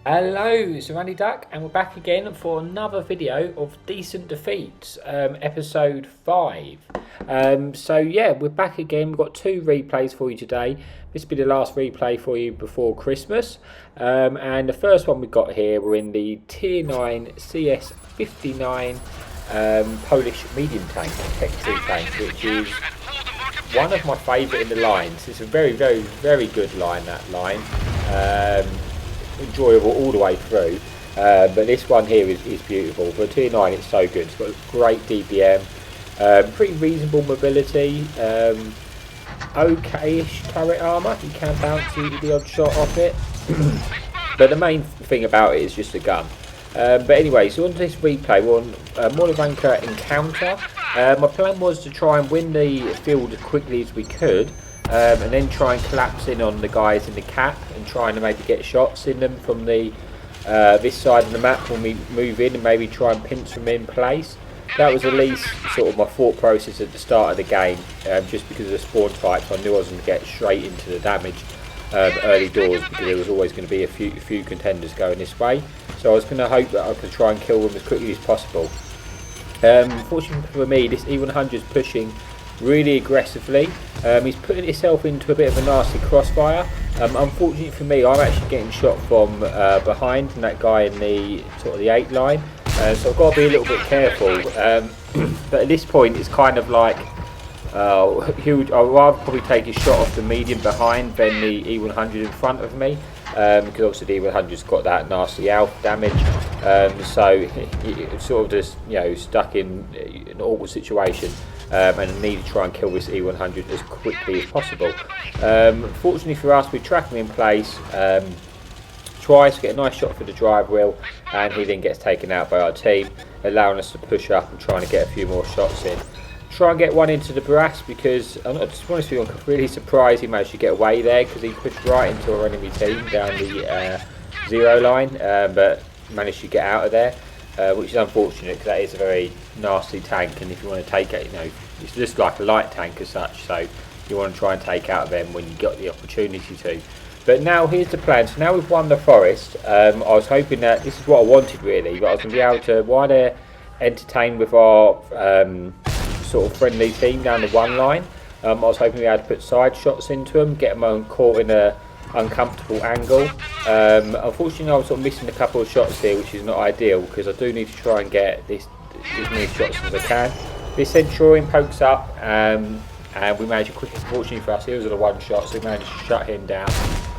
Hello, it's Randy Duck, and we're back again for another video of Decent Defeats, episode 5. So yeah, we're back again. We've got 2 replays for you today. This will be the last replay for you before Christmas. And the first one we got here, we're in the Tier 9 CS-59 Polish medium tank, Thankyou tank, which is one of my favourite in the lines. It's a very, very, very good line, that line. Enjoyable all the way through, but this one here is beautiful. For a tier 9 it's so good. It's got a great DPM, pretty reasonable mobility, okay-ish turret armour. You can bounce the odd shot off it, but the main thing about it is just the gun. But anyway, so on this replay we're on Monovanker Encounter. My plan was to try and win the field as quickly as we could, and then try and collapse in on the guys in the cap and trying to maybe get shots in them from the this side of the map when we move in, and maybe try and pinch them in place. That was at least sort of my thought process at the start of the game, just because of the spawn types. I knew I was going to get straight into the damage early doors, because there was always going to be a few contenders going this way. So I was going to hope that I could try and kill them as quickly as possible. Fortunately for me, this E100 is pushing really aggressively. He's putting himself into a bit of a nasty crossfire. Unfortunately for me, I'm actually getting shot from behind from that guy in the sort of the 8 line, so I've got to be a little bit careful. But at this point it's kind of like I'd rather probably take a shot off the medium behind than the E100 in front of me, because obviously the E100's got that nasty alpha damage, so it's sort of just, you know, stuck in an awkward situation. And I need to try and kill this E100 as quickly as possible. Fortunately for us, we track him in place, tries to get a nice shot for the drive wheel, and he then gets taken out by our team, allowing us to push up and trying to get a few more shots in. Try and get one into the brass, because I'm not just honest with you, I'm really surprised he managed to get away there, because he pushed right into our enemy team down the 0 line, but managed to get out of there. Which is unfortunate, because that is a very nasty tank, and if you want to take it, you know, it's just like a light tank as such, so you want to try and take out them when you got the opportunity to. But now here's the plan. So now we've won the forest. I was hoping that this is what I wanted really, but I was going to be able to, while they're entertained with our sort of friendly team down the 1 line, I was hoping to be able to put side shots into them, get them caught in a uncomfortable angle. Unfortunately I was sort of missing a couple of shots here, which is not ideal, because I do need to try and get as many shots as I can. This Centurion pokes up, and we managed to quickly, fortunately for us, he was at a 1 shot, so we managed to shut him down.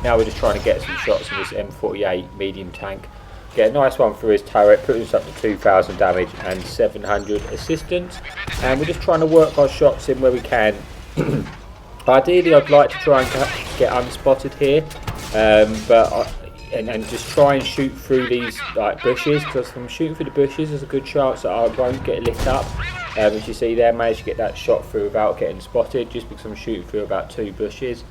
Now we're just trying to get some shots in this M48 medium tank, get a nice one through his turret, put us up to 2,000 damage and 700 assistance, and we're just trying to work our shots in where we can. Ideally I'd like to try and get unspotted here, and just try and shoot through these like bushes, because from shooting through the bushes there's a good chance that I won't get lit up. As you see there, I managed to get that shot through without getting spotted, just because I'm shooting through about 2 bushes,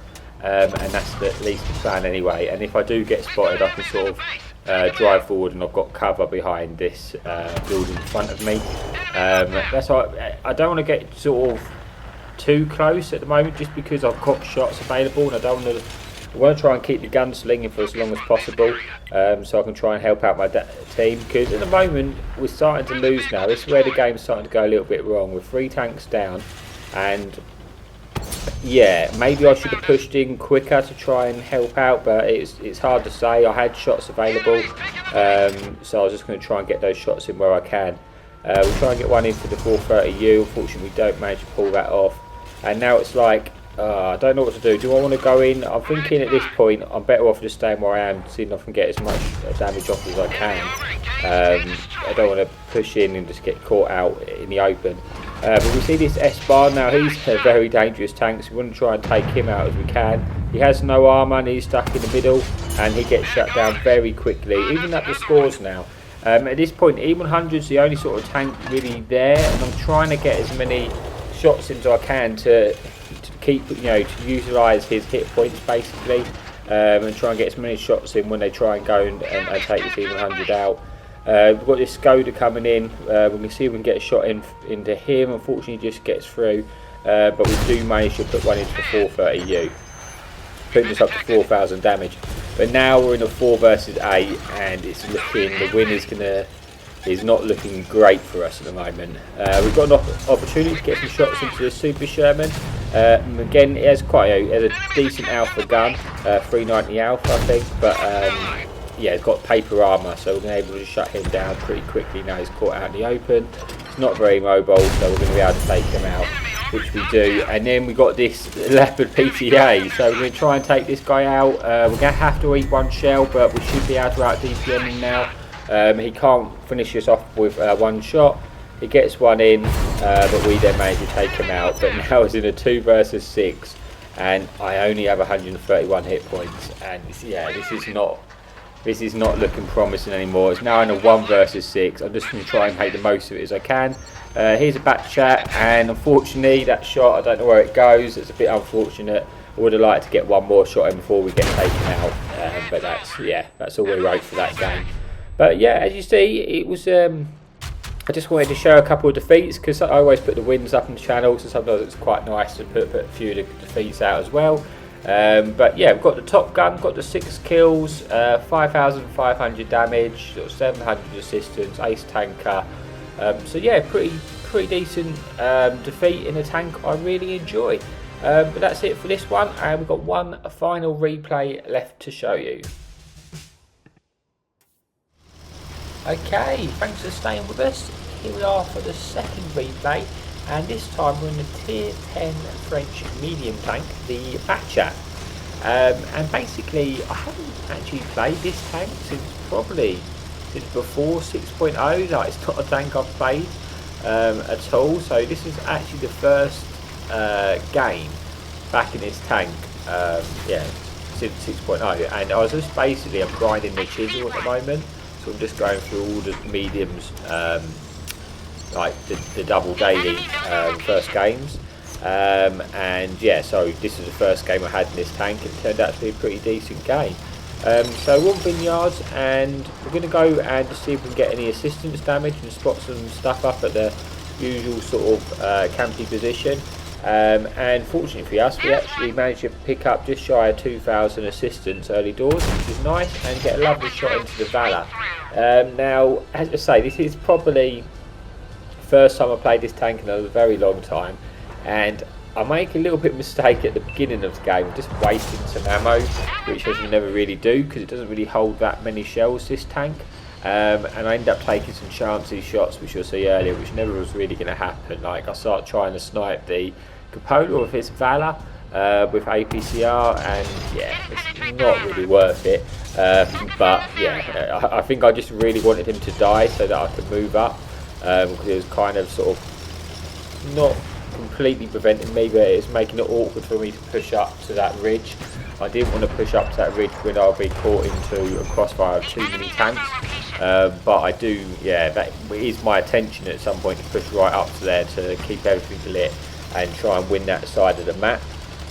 and that's at least the plan anyway. And if I do get spotted, I can sort of drive forward, and I've got cover behind this building in front of me. That's why I don't want to get sort of too close at the moment, just because I've got shots available, and I want to try and keep the gun slinging for as long as possible, so I can try and help out my team, because at the moment we're starting to lose now. This is where the game's starting to go a little bit wrong, with 3 tanks down, and yeah, maybe I should have pushed in quicker to try and help out, but it's hard to say. I had shots available, so I was just going to try and get those shots in where I can. We'll try and get one in for the 430U. Unfortunately we don't manage to pull that off, and now it's like, I don't know what to do. Do I want to go in? I'm thinking at this point I'm better off just staying where I am, seeing if I can get as much damage off as I can. I don't want to push in and just get caught out in the open. But we see this S-Bar now. He's a very dangerous tank, so we want to try and take him out as we can. He has no armour and he's stuck in the middle, and he gets shut down very quickly, even at the scores now. At this point E100's the only sort of tank really there, and I'm trying to get as many shots into I can to keep, you know, to utilise his hit points basically, and try and get as many shots in when they try and go and take this E100 out. We've got this Skoda coming in. We can see if we can get a shot into him. Unfortunately he just gets through, but we do manage to put one into the 430U. putting us up to 4,000 damage. But now we're in a 4 versus 8, and it's looking, the win is not looking great for us at the moment. We've got an opportunity to get some shots into the Super Sherman. Again, it has a decent alpha gun, 390 alpha I think, but yeah, it's got paper armour, so we're going to be able to shut him down pretty quickly now he's caught out in the open. He's not very mobile, so we're going to be able to take him out, which we do. And then we got this Leopard PTA, so we're going to try and take this guy out. We're going to have to eat one shell, but we should be able to out DPM him now. He can't finish us off with one shot. He gets one in, but we then manage to take him out. But now it's in a 2 versus 6, and I only have 131 hit points. And yeah, this is not looking promising anymore. It's now in a 1 versus 6. I'm just going to try and make the most of it as I can. Here's a back chat, and unfortunately that shot, I don't know where it goes. It's a bit unfortunate. I would have liked to get one more shot in before we get taken out, but that's all we wrote for that game. But yeah, as you see, it was. I just wanted to show a couple of defeats, because I always put the wins up on the channel, so sometimes it's quite nice to put a few of the defeats out as well. But yeah, we've got the top gun, got the 6 kills, 5,500 damage, 700 assistance, ace tanker. So yeah, pretty decent defeat in a tank I really enjoy. But that's it for this one, and we've got one final replay left to show you. Okay, thanks for staying with us. Here we are for the second replay, and this time we're in the tier 10 French medium tank, the Batchat. And basically, I haven't actually played this tank since before 6.0. Like, it's not a tank I've played at all. So this is actually the first game back in this tank. Yeah, since 6.0. And I was just basically, I'm grinding the chisel at the moment. So I'm just going through all the mediums, like the double daily first games. And yeah, so this is the first game I had in this tank, and it turned out to be a pretty decent game. So we're on vineyards, and we're going to go and just see if we can get any assistance damage and spot some stuff up at the usual sort of campy position. And fortunately for us, we actually managed to pick up just shy of 2,000 assistance early doors, which is nice, and get a lovely shot into the Valor. Now, as I say, this is probably the first time I played this tank in a very long time, and I make a little bit of mistake at the beginning of the game, just wasting some ammo, which I should never really do, because it doesn't really hold that many shells, this tank. And I end up taking some chancy shots, which you'll see earlier, which never was really going to happen. Like, I start trying to snipe the Cupola with his Valor with APCR, and yeah, it's not really worth it. But yeah, I think I just really wanted him to die so that I could move up, because it was kind of sort of not completely preventing me, but it's making it awkward for me to push up to that ridge. I didn't want to push up to that ridge when I'll be caught into a crossfire of too many tanks. But I do, yeah, that is my intention at some point, to push right up to there to keep everything lit and try and win that side of the map.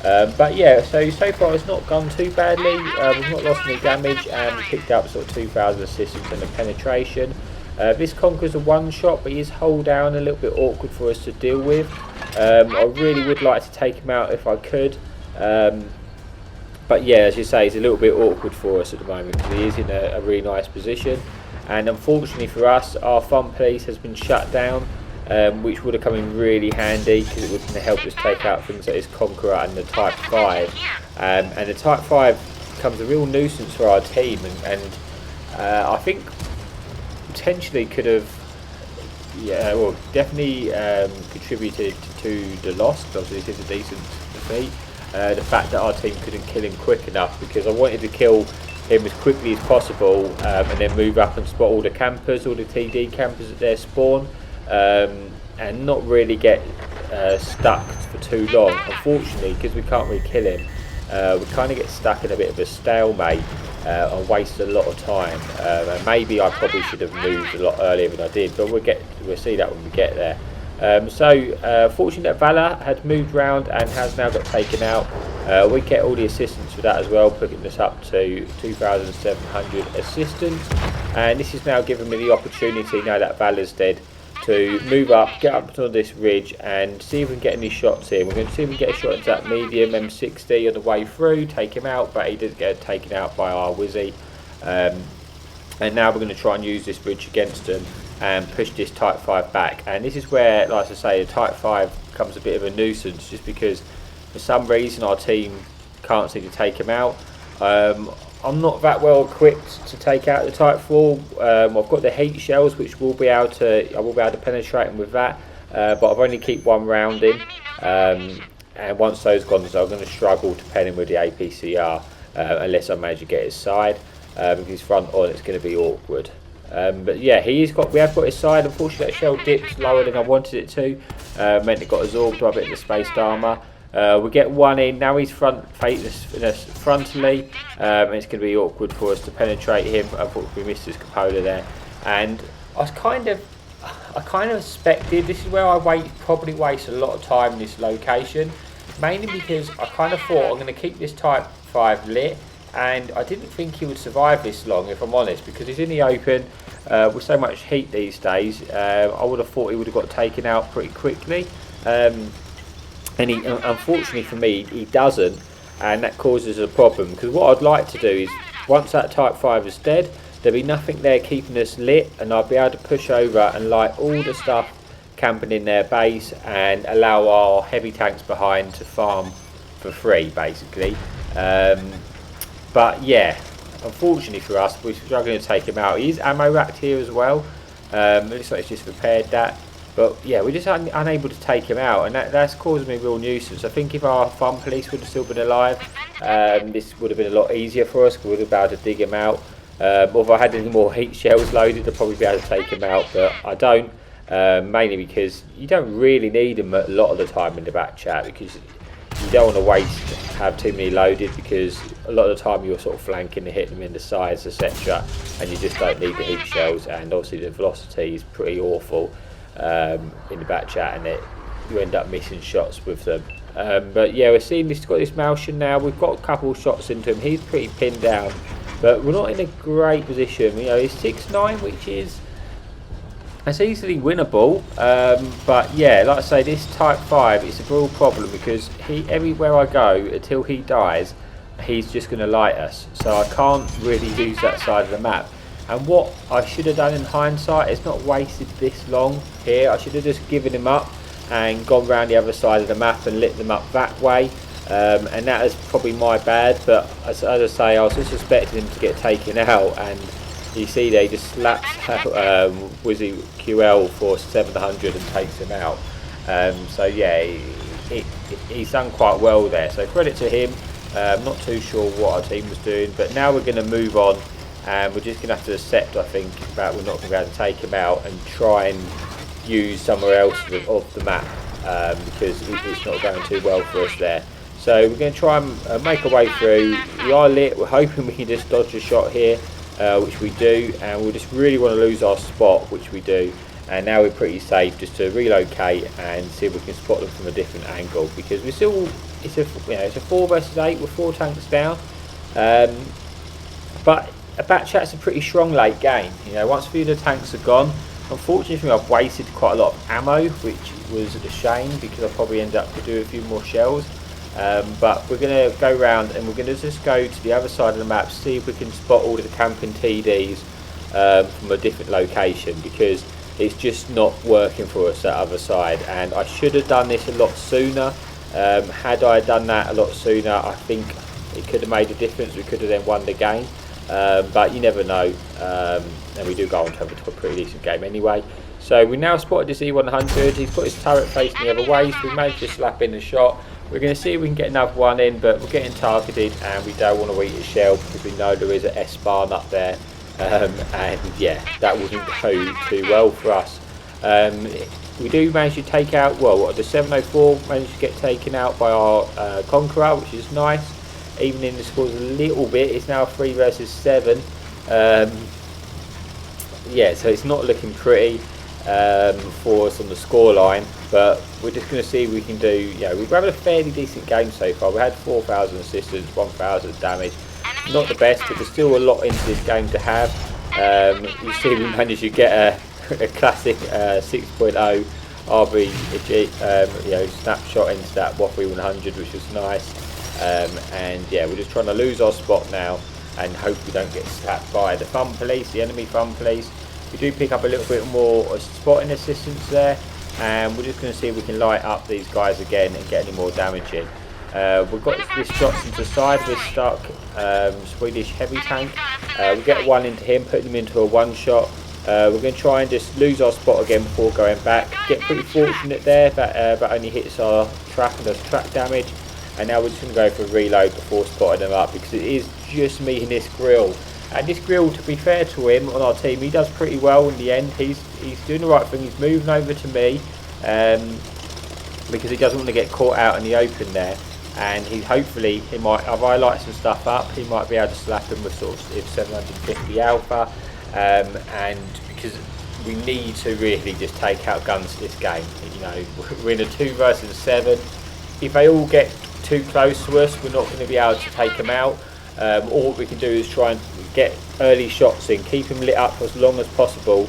But yeah, so far it's not gone too badly. We've not lost any damage, and we picked up sort of 2,000 assistance and a penetration. This conquers a one shot, but he is hull down, a little bit awkward for us to deal with. I really would like to take him out if I could. But yeah, as you say, it's a little bit awkward for us at the moment, because he is in a really nice position. And unfortunately for us, our fun police has been shut down, which would have come in really handy, because it would have helped us take out things like his Conqueror and the Type 5. And the Type 5 becomes a real nuisance for our team, and I think potentially could have, yeah, well, definitely contributed to the loss, because obviously it is a decent defeat. The fact that our team couldn't kill him quick enough, because I wanted to kill him as quickly as possible, and then move up and spot all the campers, all the TD campers at their spawn, and not really get stuck for too long. Unfortunately, because we can't really kill him, we kind of get stuck in a bit of a stalemate and waste a lot of time. And maybe I probably should have moved a lot earlier than I did, but we'll see that when we get there. Fortunately that Valor had moved round and has now got taken out. We get all the assistance for that as well, putting us up to 2,700 assistance, and this is now giving me the opportunity, now that Valor's dead, to move up, get up to this ridge and see if we can get any shots in. We're going to see if we can get a shot into that medium M60 on the way through, take him out, but he didn't get taken out by our Wizzy. And now we're going to try and use this bridge against them and push this Type 5 back. And this is where, like I say, the Type 5 becomes a bit of a nuisance, just because for some reason our team can't seem to take him out. I'm not that well equipped to take out the Type 4. I've got the heat shells, which I will be able to penetrate him with that, but I've only keep one round in, and once those gone, so I'm going to struggle to pen him with the APCR unless I manage to get his side. With his front on, it's going to be awkward. But yeah, we have got his side. Unfortunately, that shell dipped lower than I wanted it to. Meant it got absorbed by a bit of the spaced armour. We get one in. Now he's frontally, and it's going to be awkward for us to penetrate him. Unfortunately, we missed his cupola there, and I kind of expected. This is where I probably waste a lot of time in this location, mainly because I kind of thought I'm going to keep this Type 5 lit. And I didn't think he would survive this long, if I'm honest, because he's in the open with so much heat these days. I would have thought he would have got taken out pretty quickly, and unfortunately for me, he doesn't, and that causes a problem. Because what I'd like to do is, once that Type 5 is dead, there'll be nothing there keeping us lit, and I'll be able to push over and light all the stuff camping in their base, and allow our heavy tanks behind to farm for free, basically. But yeah, unfortunately for us, we're struggling to take him out. He is ammo racked here as well. It looks like he's just repaired that. But yeah, we're just unable to take him out, and that's causing me a real nuisance. I think if our farm police would have still been alive, this would have been a lot easier for us. We would have been able to dig him out. If I had any more heat shells loaded, I'd probably be able to take him out, but I don't. Mainly because you don't really need them a lot of the time in the back chat, because you don't want to have too many loaded, because a lot of the time you're sort of flanking and hitting them in the sides, etc., and you just don't need the heat shells. And obviously the velocity is pretty awful in the back chat, and you end up missing shots with them. But yeah, we're seeing this, got this Malshin now. We've got a couple of shots into him. He's pretty pinned down, but we're not in a great position. You know, he's 6'9", which is, it's easily winnable, but yeah, like I say, this Type 5 is a real problem, because everywhere I go until he dies, he's just going to light us, so I can't really use that side of the map. And what I should have done in hindsight is not wasted this long here. I should have just given him up and gone round the other side of the map and lit them up that way, and that is probably my bad. But as I say, I was just expecting him to get taken out, and you see there, he just slaps Wizzy QL for 700 and takes him out. So yeah, he's done quite well there, so credit to him. Not too sure what our team was doing, but now we're going to move on, and we're just going to have to accept, I think, that we're not going to be able to take him out and try and use somewhere else of the map, because it's not going too well for us there. So we're going to try and make our way through. We are lit, we're hoping we can just dodge a shot here, which we do, and we just really want to lose our spot, which we do. And now we're pretty safe just to relocate and see if we can spot them from a different angle, because we're still, it's a 4 versus 8 with 4 tanks down. But a back chat's a pretty strong late game. You know, once a few of the tanks are gone, unfortunately I've wasted quite a lot of ammo, which was a shame, because I probably ended up to do a few more shells. But we're going to go round and we're going to just go to the other side of the map, see if we can spot all of the camping TDs from a different location, because it's just not working for us that other side. And I should have done this a lot sooner. Had I done that a lot sooner, I think it could have made a difference. We could have then won the game, but you never know. And we do go on to have a pretty decent game anyway. So we now spotted this E100. He's got his turret facing the other way, so we managed to slap in a shot. We're going to see if we can get another one in, but we're getting targeted and we don't want to eat a shell, because we know there is an S-barn up there. And yeah, that wouldn't go too well for us. We do manage to take out, well, the 704 managed to get taken out by our Conqueror, which is nice. Even in the scores a little bit, it's now 3 versus 7. Yeah, so it's not looking pretty for us on the scoreline, but we're just going to see if we can do, we've had a fairly decent game so far. We had 4,000 assistance, 1,000 damage. Not the best, but there's still a lot into this game to have. You see we managed to get a classic 6.0 RB you know, snapshot into that Waffle 100, which was nice. And yeah, we're just trying to lose our spot now and hope we don't get slapped by the fun police, the enemy fun police. We do pick up a little bit more spotting assistance there, and we're just going to see if we can light up these guys again and get any more damage in. We've got this shots into the side of this stuck Swedish heavy tank. We get one into him, putting him into a one shot. We're going to try and just lose our spot again before going back. Get pretty fortunate there, that only hits our track and does track damage. And now we're just going to go for a reload before spotting them up, because it is just me and this grill. And this grill, to be fair to him on our team, he does pretty well in the end. He's doing the right thing. He's moving over to me because he doesn't want to get caught out in the open there. And hopefully he might, if I light some stuff up, he might be able to slap him with sort of 750 alpha. And because we need to really just take out guns this game. You know, we're in a 2 versus 7. If they all get too close to us, we're not going to be able to take them out. All what we can do is try and get early shots in, keep them lit up for as long as possible,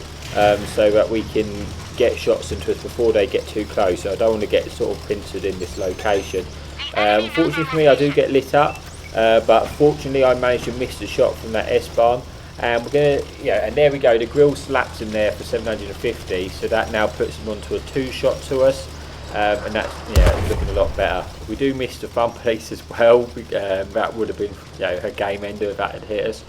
so that we can get shots into us before they get too close. So I don't want to get sort of pincered in this location. Fortunately for me, I do get lit up, but fortunately I managed to miss the shot from that S-barn. And we're gonna, yeah, and there we go. The grill slaps him there for 750, so that now puts him onto a 2 shot to us, and that's, yeah, looking a lot better. We do miss the fun police as well. That would have been, you know, a game ender if that had hit us.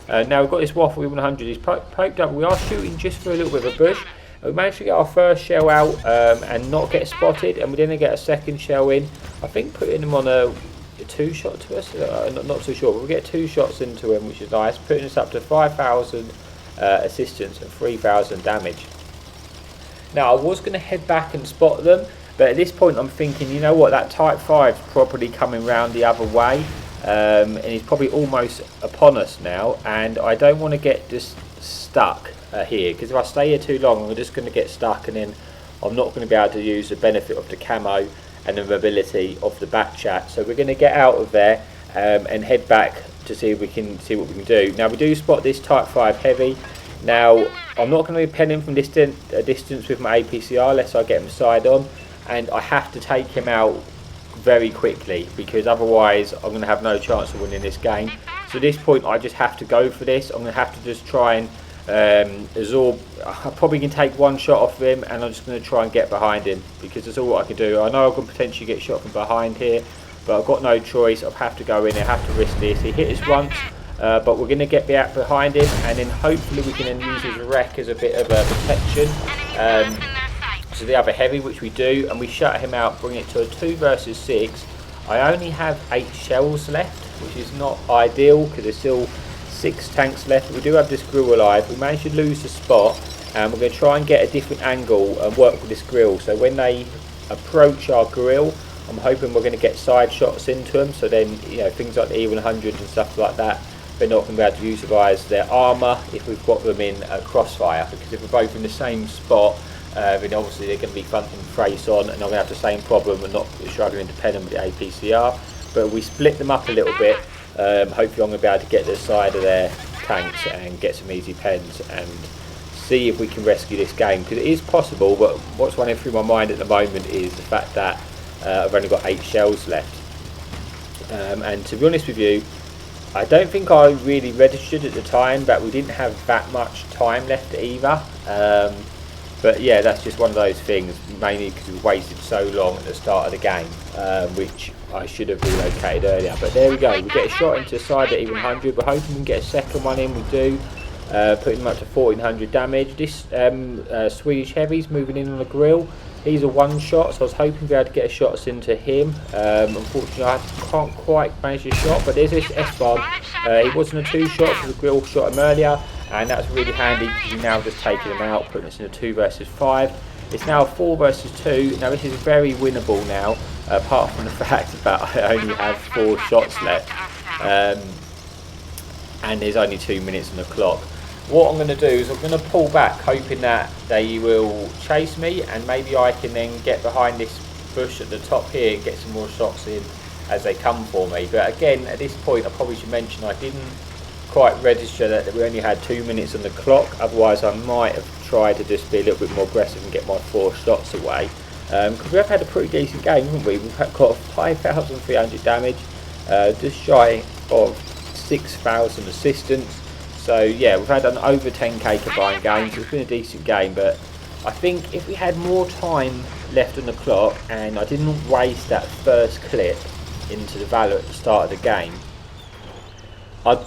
Now we've got this Waffle 100. He's poked up. We are shooting just for a little bit of a bush. We managed to get our first shell out and not get spotted, and we didn't get a second shell in. I think putting him on a 2 shot to us, not too sure, but we get 2 shots into him, which is nice, putting us up to 5,000 assistance and 3,000 damage. Now I was going to head back and spot them, but at this point I'm thinking, you know what, that Type 5 is probably coming round the other way, and he's probably almost upon us now, and I don't want to get just stuck here, because if I stay here too long we're just going to get stuck, and then I'm not going to be able to use the benefit of the camo and the mobility of the back chat. So we're going to get out of there and head back to see if we can see what we can do. Now we do spot this Type 5 heavy. Now I'm not going to be penning from distance with my APCR unless I get him side on, and I have to take him out very quickly, because otherwise I'm going to have no chance of winning this game. So at this point I just have to go for this. I'm going to have to just try and absorb. I probably can take 1 shot off of him, and I'm just going to try and get behind him, because that's all what I can do. I know I can potentially get shot from behind here, but I've got no choice. I have to go in, I have to risk this. He hit us once, but we're going to get behind him, and then hopefully we can then use his wreck as a bit of a protection to the other heavy, which we do, and we shut him out, bring it to a 2 versus 6. I only have 8 shells left, which is not ideal because there's still 6 tanks left. We do have this grill alive. We managed to lose the spot, and we're going to try and get a different angle and work with this grill. So when they approach our grill, I'm hoping we're going to get side shots into them, so then, you know, things like the E100 and stuff like that, they're not going to be able to utilise their armour if we've got them in a crossfire, because if we're both in the same spot, then obviously they're going to be fronting face on, and I'm going to have the same problem and not struggling to pen them with the APCR. But we split them up a little bit. Hopefully I'm going to be able to get the side of their tanks and get some easy pens and see if we can rescue this game, because it is possible. But what's running through my mind at the moment is the fact that I've only got 8 shells left, and to be honest with you, I don't think I really registered at the time that we didn't have that much time left either. But yeah, that's just one of those things, mainly because we wasted so long at the start of the game, which I should have relocated earlier. But there we go, we get a shot into the side at E100. We're hoping we can get a second one in. We do, putting them up to 1400 damage. This Swedish heavy's moving in on the grill. He's a 1 shot, so I was hoping to be able to get shots into him. Unfortunately I can't quite manage the shot, but there's this S-barn. It wasn't a 2 shot, so the grill shot him earlier, and that's really handy because we've now just taken him out, putting us in a 2 versus 5. It's now 4 versus 2. Now this is very winnable now, apart from the fact that I only have 4 shots left, and there's only 2 minutes on the clock. What I'm going to do is I'm going to pull back, hoping that they will chase me, and maybe I can then get behind this bush at the top here and get some more shots in as they come for me. But again, at this point I probably should mention I didn't quite register that we only had 2 minutes on the clock. Otherwise I might have tried to just be a little bit more aggressive and get my 4 shots away. Because we have had a pretty decent game, haven't we? We've got 5,300 damage, just shy of 6,000 assistance. So yeah, we've had an over 10k combined game, so it's been a decent game. But I think if we had more time left on the clock and I didn't waste that first clip into the Valor at the start of the game, I'm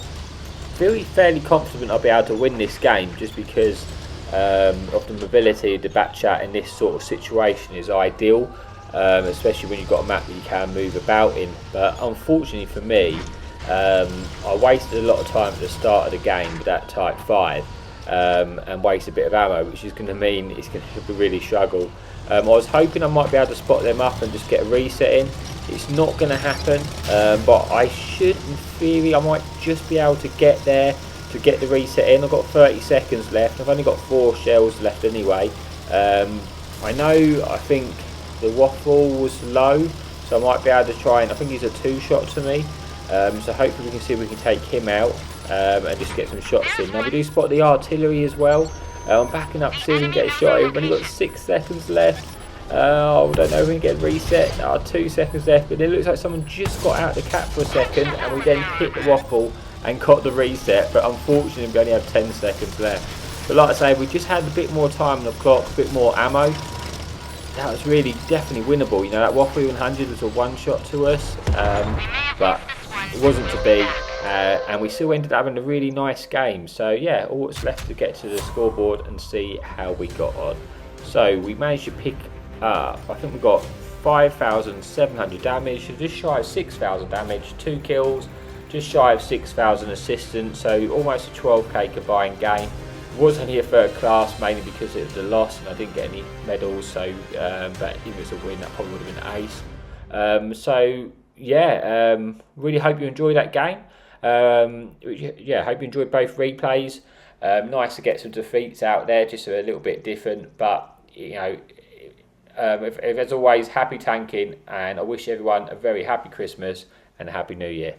fairly confident I'll be able to win this game, just because of the mobility of the back chat in this sort of situation is ideal, especially when you've got a map that you can move about in. But unfortunately for me, I wasted a lot of time at the start of the game with that Type 5 and wasted a bit of ammo, which is going to mean it's going to really struggle. I was hoping I might be able to spot them up and just get a reset in. It's not going to happen, but I should, in theory, I might just be able to get there to get the reset in. I've got 30 seconds left. I've only got 4 shells left anyway. I think the waffle was low, so I might be able to try, and I think he's a 2-shot to me. So hopefully we can see if we can take him out and just get some shots in. Now we do spot the artillery as well. I'm backing up to see if we can get a shot in. We've only got 6 seconds left. I don't know if we can get reset. 2 seconds left, but it looks like someone just got out the cap for a second, and we then hit the waffle and got the reset. But unfortunately, we only have 10 seconds left. But like I say, we just had a bit more time on the clock, a bit more ammo. That was really definitely winnable. You know, that waffle 100 was a 1-shot to us, but it wasn't to be. And we still ended up having a really nice game. So yeah, all that's left to get to the scoreboard and see how we got on. So we managed to pick up, I think we got 5,700 damage, so just shy of 6,000 damage, 2 kills, just shy of 6,000 assistance, so almost a 12k combined game. It was only a 3rd class, mainly because it was a loss and I didn't get any medals, so but if it was a win, that probably would have been ace. So yeah, really hope you enjoyed that game. Yeah, hope you enjoyed both replays. Nice to get some defeats out there, just a little bit different, but you know, if as always, happy tanking, and I wish everyone a very happy Christmas and a happy New Year.